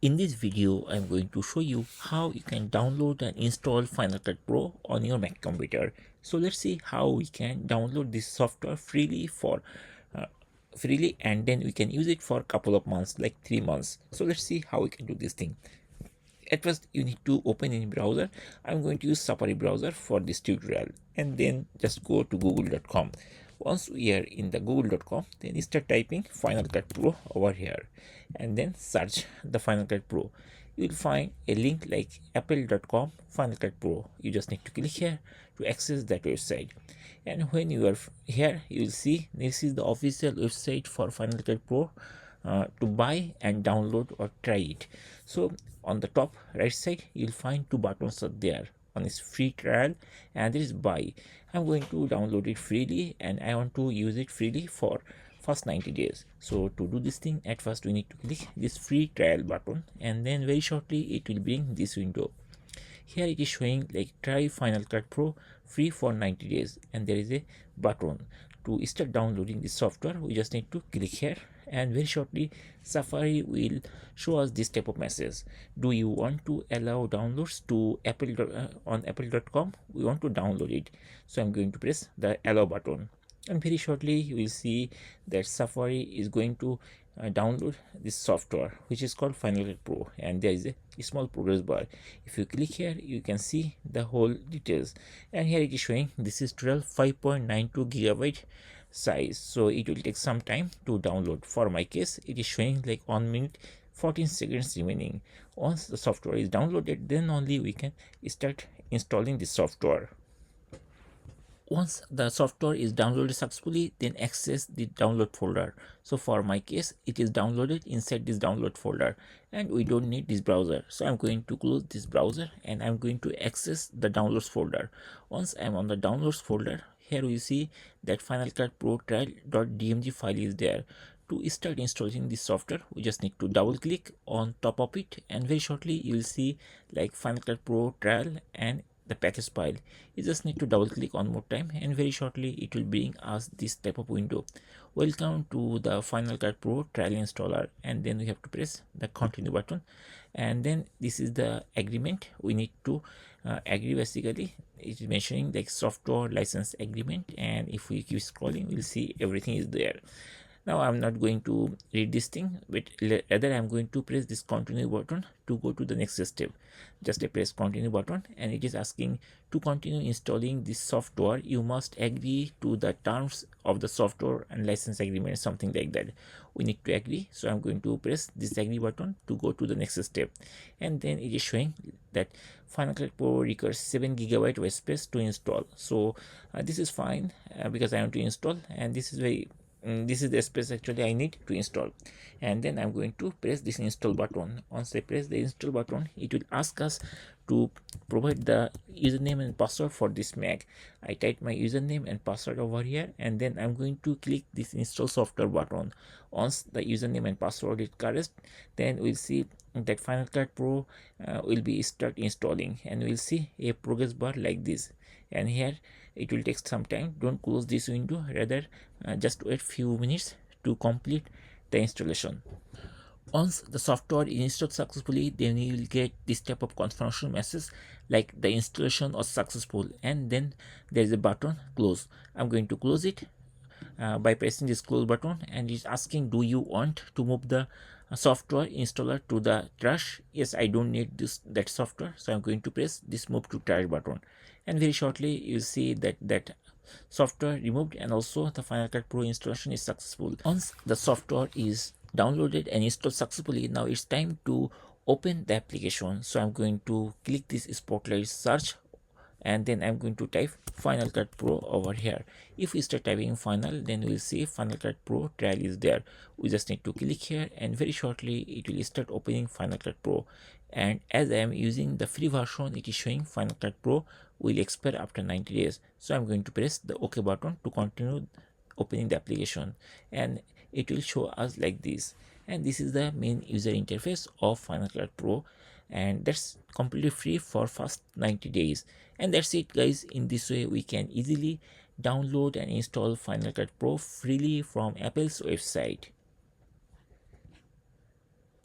In this video, I'm going to show you how you can download and install Final Cut Pro on your Mac computer. So let's see how we can download this software uh, freely, and then we can use it for a couple of months, like 3 months. So let's see how we can do this thing. At first, you need to open any browser. I'm going to use Safari browser for this tutorial, and then just go to google.com. Once we are in the google.com, then you start typing Final Cut Pro over here, and then search the Final Cut Pro. You will find a link like apple.com Final Cut Pro. You just need to click here to access that website. And when you are here, you will see this is the official website for Final Cut Pro to buy and download or try it. So on the top right side, you'll find two buttons are there. One is free trial and there is buy. I'm going to download it freely and I want to use it freely for first 90 days. So to do this thing, at first we need to click this free trial button, and then very shortly it will bring this window. Here it is showing like try Final Cut Pro free for 90 days, and there is a button to start downloading the software. We just need to click here, and very shortly Safari will show us this type of message. Do you want to allow downloads to on apple.com? We want to download it, so I'm going to press the allow button, and very shortly you will see that Safari is going to download this software, which is called Final Cut Pro, and there is a small progress bar. If you click here, you can see the whole details, and here it is showing this is 5.92 gigabyte size, so it will take some time to download. For my case, it is showing like 1 minute 14 seconds remaining. Once the software is downloaded, then only we can start installing the software. Once the software is downloaded successfully, then access the download folder. So for my case, it is downloaded inside this download folder, and we don't need this browser. So I'm going to close this browser and I'm going to access the downloads folder. Once I'm on the downloads folder, here we see that Final Cut Pro trial.dmg file is there. To start installing this software, we just need to double click on top of it, and very shortly you will see like Final Cut Pro trial and the package file. You just need to double click one more time, and very shortly it will bring us this type of window. Welcome to the Final Cut Pro trial installer, and then we have to press the continue button, and then this is the agreement we need to agree. Basically it is mentioning like software license agreement, and if we keep scrolling, we'll see everything is there. Now I'm not going to read this thing, but rather I'm going to press this continue button to go to the next step. Just a press continue button, and it is asking to continue installing this software. You must agree to the terms of the software and license agreement, something like that. We need to agree, so I'm going to press this agree button to go to the next step, and then it is showing that Final Cut Pro requires 7 gigabyte of space to install. So this is fine because I want to install, and this is the space actually I need to install. And then I'm going to press this install button. Once I press the install button, it will ask us to provide the username and password for this Mac. I type my username and password over here, and then I'm going to click this install software button. Once the username and password is correct, then we'll see that Final Cut Pro will be start installing, and we'll see a progress bar like this. And here it will take some time. Don't close this window, rather just wait few minutes to complete the installation. Once the software is installed successfully, then you will get this type of confirmation message like the installation was successful, and then there is a button close. I'm going to close it by pressing this close button, and it's asking, do you want to move the software installer to the trash? Yes, I don't need that software, so I'm going to press this move to trash button, and very shortly you see that software removed, and also the Final Cut Pro installation is successful. Once the software is downloaded and installed successfully, now it's time to open the application. So I'm going to click this spotlight search, and then I'm going to type Final Cut Pro over here. If we start typing final, then we'll see Final Cut Pro trial is there. We just need to click here, and very shortly it will start opening Final Cut Pro. And as I am using the free version, it is showing Final Cut Pro will expire after 90 days. So I'm going to press the OK button to continue opening the application, and it will show us like this. And this is the main user interface of Final Cut Pro, and that's completely free for first 90 days. And that's it, guys. In this way we can easily download and install Final Cut Pro freely from Apple's website.